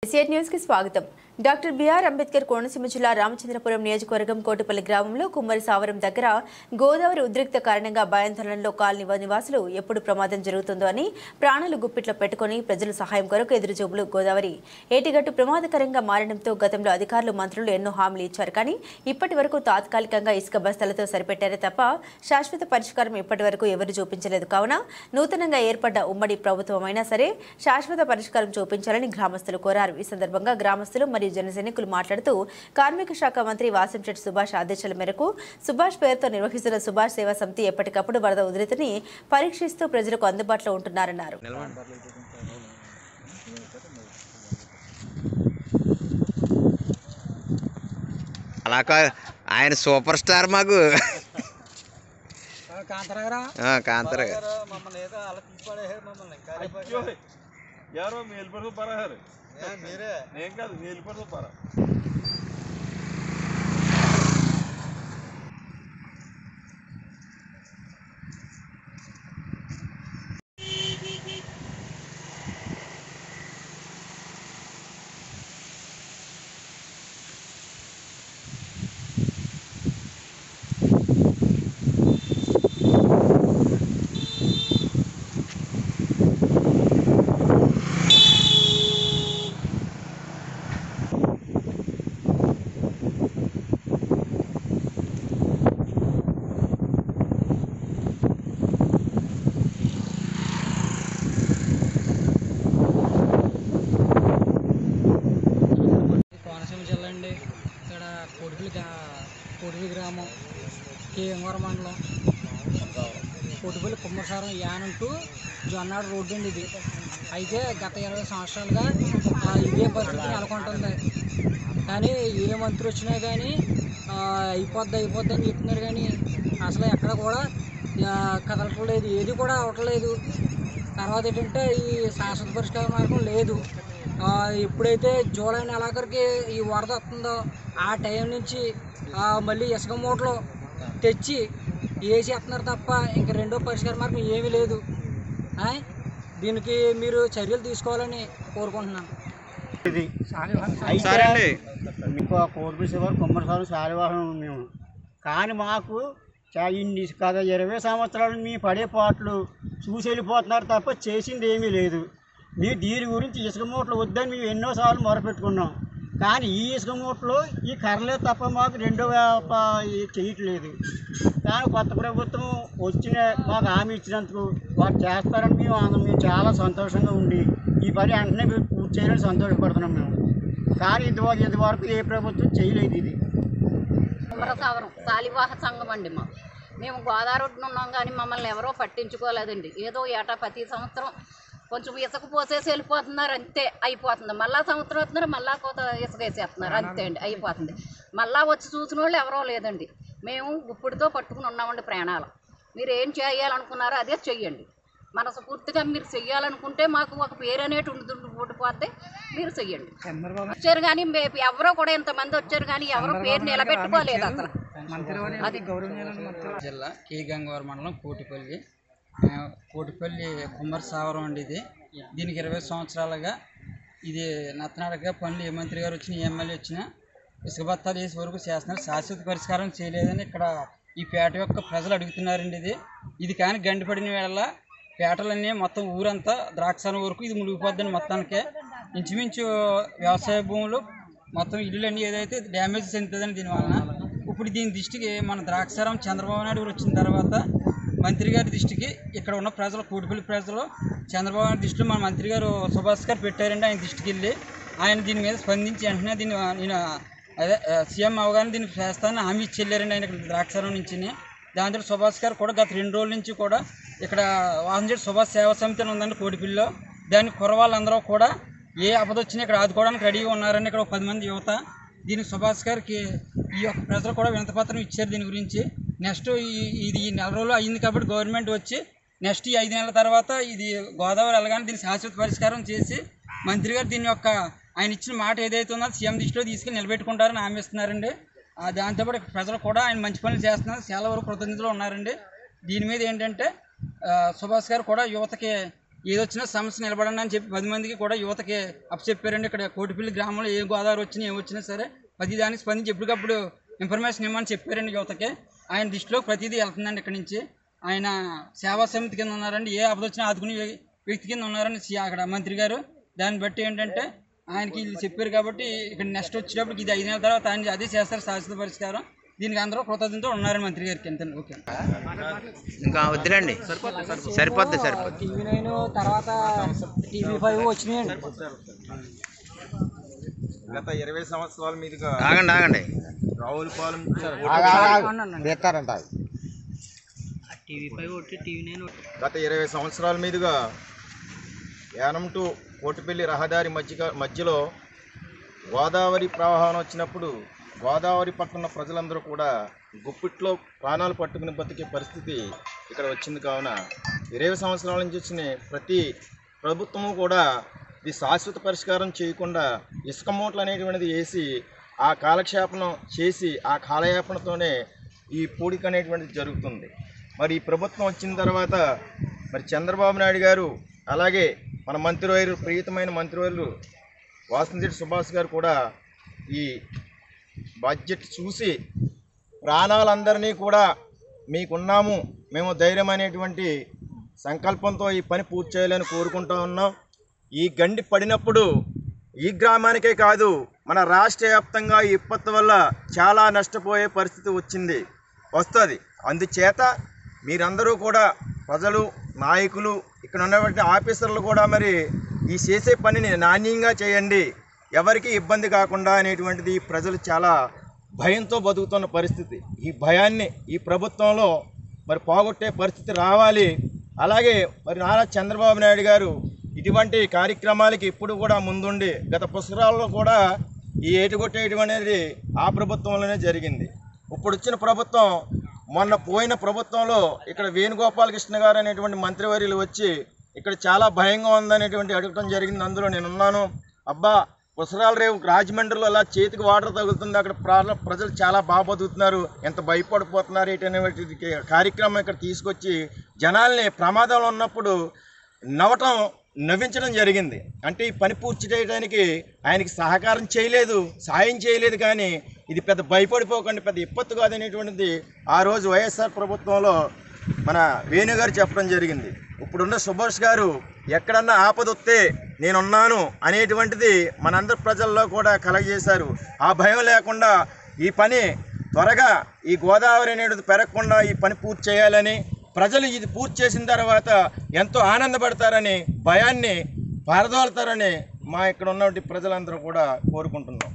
एसीएट news की स्वागतम। Doctor BR Ambedkar Konaseema జిల్లా రామచంద్రపురం నియోజకవర్గం కోటిపల్లి గ్రామంలో కుమ్మరి సావరం దగ్గర గోదావరి ఉద్రిక్త కారణంగా భయాందోళనలో కాలనీ నివాసులు ఎప్పుడు ప్రమాదం జరుగుతుందో అని ప్రాణాలు గుప్పిట్లో పెట్టుకుని ప్రజల సహాయం కొరకు ఎదురుజూపులు. గోదావరి ఏటిగట్టు ప్రమాదకరంగా మారడంతో గతంలో అధికారులు మంత్రులు ఎన్నో హామీలు ఇచ్చారు, కానీ ఇప్పటి వరకు తాత్కాలికంగా ఇసుక బస్తాలతో సరిపెట్టారే తప్ప శాశ్వత పరిష్కారం ఇప్పటి వరకు ఎవరు చూపించలేదు. కావున నూతనంగా ఏర్పడ్డ ఉమ్మడి ప్రభుత్వమైనా సరే శాశ్వత పరిష్కారం చూపించాలని గ్రామస్తులు కోరారు. ఈ సందర్భంగా గ్రామస్తులు మరియు జన సైనికులు మాట్లాడుతూ కార్మిక శాఖ మంత్రి వాసంశెట్టి సుభాష్ ఆదేశాల మేరకు సుభాష్ పేరుతో నిర్వహిస్తున్న సుభాష్ సేవా సమితి ఎప్పటికప్పుడు వరద ఉధృతిని పరీక్షిస్తూ ప్రజలకు అందుబాటులో ఉంటున్నారన్నారు. ఆయన సూపర్ స్టార్ మాకు यारो मेल पर तो परा है मेरे नहीं का मेल पर तो परा कोटपल्ली ग्राम केंगवर मंडल कोटपल्ली कुम्मरसाరం यान टू जोन्नाड रोड अंडी ఇది అయితే గత 20 సంవత్సరాలుగా ఇదే పరిస్థితి నెలకొంటుంది. కానీ ఏ మంత్రి వచ్చినా కానీ అయిపోద్ది అని చెప్తున్నారు, కానీ అసలు ఎక్కడ కూడా కదలట్లేదు, ఏది కూడా అవ్వట్లేదు. తర్వాత ఏంటంటే ఈ శాశ్వత పరిష్కార మార్గం లేదు. ఎప్పుడైతే జూలై నెలాఖరికి ఈ వరద వస్తుందో ఆ టైం నుంచి మళ్ళీ ఇసుక మూటలు తెచ్చి వేసేస్తున్నారు తప్ప ఇంక రెండో పరిష్కార మార్గం ఏమీ లేదు. దీనికి మీరు చర్యలు తీసుకోవాలని కోరుకుంటున్నాను. కోటపల్లి శివారు కుమ్మరసారం శాలివాహనం మేము, కానీ మాకు ఇన్ని కదా 20 సంవత్సరాలు మీ పడే పాటలు చూసి వెళ్ళిపోతున్నారు తప్ప చేసింది ఏమీ లేదు. మీరు దీని గురించి ఇసుక మూటలు వద్దని మేము ఎన్నోసార్లు మొరపెట్టుకున్నాం, కానీ ఈ ఇసుక మూటలో ఈ కర్రలే తప్ప మాకు రెండో చేయట్లేదు. కానీ కొత్త ప్రభుత్వం వచ్చిన మాకు హామీ ఇచ్చినందుకు వారు చేస్తారని మేము చాలా సంతోషంగా ఉండి ఈ పని వెంటనే పూర్తి చేయాలని సంతోషపడుతున్నాం మేము. కానీ ఇంతవరకు ఏ ప్రభుత్వం చేయలేదు. ఇది కుమ్మరసావరం శాలివాహ సంఘం అండి. మేము గోదావరి ఒడ్డున ఉన్నాం, కానీ మమ్మల్ని ఎవరో పట్టించుకోలేదండి. ఏదో ఏటా ప్రతి సంవత్సరం కొంచెం ఇసుక పోసేసి వెళ్ళిపోతున్నారు, అంతే అయిపోతుంది. మళ్ళా సంవత్సరం వస్తున్నారు, మళ్ళా కొత్త ఇసుక వేసేస్తున్నారు, అంతే అండి అయిపోతుంది. మళ్ళా వచ్చి చూసిన వాళ్ళు ఎవరో లేదండి. మేము గుప్పుడితో పట్టుకుని ఉన్నామండి ప్రాణాలు. మీరు ఏం చేయాలనుకున్నారో అదే చెయ్యండి. మనస్ఫూర్తిగా మీరు చెయ్యాలనుకుంటే మాకు ఒక పేరు అనేటి ఉండిపోతే మీరు చెయ్యండి. వచ్చారు కానీ ఎవరో కూడా ఇంతమంది వచ్చారు, కానీ ఎవరో పేరు నిలబెట్టుకోలేదు అసలు. జిల్లా కే గంగవరం మండలం కోటిపల్లి కుమ్మరసావరం అండి ఇది. దీనికి 20 సంవత్సరాలుగా ఇది నత్తనాడగా పనులు ఏ మంత్రి గారు వచ్చినా ఏ ఎమ్మెల్యే వచ్చినా ఇసుక బత్తాలు వేసే వరకు చేస్తున్నారు, శాశ్వత పరిష్కారం చేయలేదని ఇక్కడ ఈ పేట యొక్క ప్రజలు అడుగుతున్నారండి. ఇది కానీ గండిపడిన వేళ పేటలన్నీ మొత్తం ఊరంతా ద్రాక్షారం వరకు ఇది మునిగిపోద్దని మొత్తానికే ఇంచుమించు వ్యవసాయ భూములు మొత్తం ఇల్లులన్నీ ఏదైతే డ్యామేజ్ చెందుతుందని దీనివలన ఇప్పుడు దీని దృష్టికి మన ద్రాక్షారం చంద్రబాబు నాయుడు గారు వచ్చిన తర్వాత మంత్రి గారి దృష్టికి ఇక్కడ ఉన్న ప్రజలు కోటిపల్లి ప్రజలు చంద్రబాబు నాయుడు దృష్టిలో మన మంత్రి గారు సుభాష్ గారు పెట్టారండి. ఆయన దృష్టికి వెళ్ళి ఆయన దీని మీద స్పందించి వెంటనే దీన్ని నేను అదే సీఎం అవగానే దీన్ని చేస్తానని హామీ ఇచ్చి వెళ్ళారండి ఆయన ఇక్కడ ద్రాక్షారం నుంచి. దాంతో సుభాష్ గారు కూడా గత 2 రోజుల నుంచి కూడా ఇక్కడ వాసంశెట్టి సుభాష్ సేవా సమితి అని ఉందండి కోటిపల్లిలో. దాని కుర్రవాళ్ళందరూ కూడా ఏ ఆపద వచ్చినా ఇక్కడ ఆదుకోవడానికి రెడీగా ఉన్నారని ఇక్కడ 10 మంది యువత. దీనికి సుభాష్ గారికి ఈ యొక్క ప్రజలు కూడా వినతిపత్రం ఇచ్చారు దీని గురించి. నెక్స్ట్ ఇది 4 రోజులు అయింది కాబట్టి గవర్నమెంట్ వచ్చి నెక్స్ట్ ఈ 5 నెలల తర్వాత ఇది గోదావరి వెళ్ళగానే దీన్ని శాశ్వత పరిష్కారం చేసి మంత్రి గారు దీని యొక్క ఆయన ఇచ్చిన మాట ఏదైతే ఉందో సీఎం దృష్టిలో తీసుకుని నిలబెట్టుకుంటారని హామీ ఇస్తున్నారండి. దాంతోపాటు ప్రజలు కూడా ఆయన మంచి పనులు చేస్తున్నారు, చాలా వరకు కృతజ్ఞతలు ఉన్నారండి. దీని మీద ఏంటంటే సుభాష్ గారు కూడా యువతకి ఏదొచ్చినా సమస్య నిలబడండి అని చెప్పి 10 మందికి కూడా యువతకి అప్పచెప్పారండి. ఇక్కడ కోటిపల్లి గ్రామంలో ఏ గోదావరి వచ్చినా ఏమొచ్చినా సరే ప్రతి దానికి స్పందించి ఎప్పటికప్పుడు ఇన్ఫర్మేషన్ ఇవ్వమని చెప్పారండి యువతకి. ఆయన దృష్టిలో ప్రతిదీ వెళ్తుందండి. ఇక్కడి నుంచి ఆయన సేవా సమితి కింద ఉన్నారండి. ఏ ఆపద వచ్చినా ఆదుకునే వ్యక్తి కింద ఉన్నారని అక్కడ మంత్రి గారు. దాన్ని బట్టి ఏంటంటే ఆయనకి ఇది చెప్పారు కాబట్టి ఇక్కడ నెక్స్ట్ వచ్చేటప్పటికి ఇది 5 నెలల తర్వాత ఆయన అదే చేస్తారు శాశ్వత పరిష్కారం. దీనికి అందరూ కృతజ్ఞతతో ఉన్నారని మంత్రి గారికి. ఎంత ఓకే ఇంకా వద్దులండి, సరిపోద్ది. TV9 తర్వాత TV5 వచ్చినాయండి. గత 20 సంవత్సరాల మీదుగా ఆగండి రావులపాలెం గత 20 సంవత్సరాల మీదుగా యానం టు కోటిపల్లి రహదారి మధ్యలో గోదావరి ప్రవాహం వచ్చినప్పుడు గోదావరి పక్కన ప్రజలందరూ కూడా గుప్పిట్లో ప్రాణాలు పట్టుకుని బతికే పరిస్థితి ఇక్కడ వచ్చింది. కావున 20 సంవత్సరాల నుంచి వచ్చిన ప్రతి ప్రభుత్వము కూడా ఇది శాశ్వత పరిష్కారం చేయకుండా ఇసుక మూటలు అనేటువంటిది వేసి ఆ కాలక్షేపణం చేసి ఆ కాలయాపనతోనే ఈ పూడిక అనేటువంటిది జరుగుతుంది. మరి ఈ ప్రభుత్వం వచ్చిన తర్వాత మరి చంద్రబాబు నాయుడు గారు అలాగే మన మంత్రివర్యులు ప్రియతమైన మంత్రివర్యులు వాసంశెట్టి సుభాష్ గారు కూడా ఈ బడ్జెట్ చూసి ప్రాణాలందరినీ కూడా మీకున్నాము, మేము ధైర్యం అనేటువంటి సంకల్పంతో ఈ పని పూర్తి చేయాలని కోరుకుంటూ ఉన్నాం. ఈ గండి పడినప్పుడు ఈ గ్రామానికే కాదు మన రాష్ట్ర వ్యాప్తంగా ఈ విపత్తు వల్ల చాలా నష్టపోయే పరిస్థితి వస్తుంది. అందుచేత మీరందరూ కూడా ప్రజలు, నాయకులు, ఇక్కడ ఉన్నటువంటి ఆఫీసర్లు కూడా మరి ఈ చేసే పనిని నాణ్యంగా చేయండి, ఎవరికి ఇబ్బంది కాకుండా అనేటువంటిది ప్రజలు చాలా భయంతో బతుకుతున్న పరిస్థితి. ఈ భయాన్ని ఈ ప్రభుత్వంలో మరి పోగొట్టే పరిస్థితి రావాలి. అలాగే మరి నారా చంద్రబాబు నాయుడు గారు ఇటువంటి కార్యక్రమాలకి ఇప్పుడు కూడా ముందుండి గత పుస్తకాల్లో కూడా ఈ ఏటుగొట్టేయడం అనేది ఆ ప్రభుత్వంలోనే జరిగింది. ఇప్పుడు వచ్చిన ప్రభుత్వం మొన్న పోయిన ప్రభుత్వంలో ఇక్కడ వేణుగోపాలకృష్ణ గారు అనేటువంటి మంత్రివర్యులు వచ్చి ఇక్కడ చాలా భయంగా ఉందనేటువంటి అడగటం జరిగింది. అందులో నేనున్నాను. అబ్బా పుసరాల రేవు రాజమండ్రిలో అలా చేతికి వాటర్ తగులుతుంది, అక్కడ ప్రజలు చాలా బాగా బతుకుతున్నారు, ఎంత భయపడిపోతున్నారు ఏంటనేటువంటి కార్యక్రమం ఇక్కడ తీసుకొచ్చి జనాల్ని ప్రమాదంలో ఉన్నప్పుడు నవ్వించడం జరిగింది. అంటే ఈ పని పూర్తి చేయడానికి ఆయనకి సహకారం చేయలేదు, సాయం చేయలేదు. కానీ ఇది పెద్ద భయపడిపోకండి, పెద్ద విపత్తు కాదనేటువంటిది ఆ రోజు వైఎస్ఆర్ ప్రభుత్వంలో మన వేణుగారు చెప్పడం జరిగింది. ఇప్పుడున్న సుభాష్ గారు ఎక్కడన్నా ఆపద వస్తే నేనున్నాను అనేటువంటిది మనందరి ప్రజల్లో కూడా కలగజేశారు. ఆ భయం లేకుండా ఈ పని త్వరగా ఈ గోదావరి అనేది పెరగకుండా ఈ పని పూర్తి చేయాలని, ప్రజలు ఇది పూర్తి చేసిన తర్వాత ఎంతో ఆనందపడతారని, భయాన్ని పారదోలుతారని మా ఇక్కడ ఉన్నటువంటి ప్రజలందరూ కూడా కోరుకుంటున్నాం.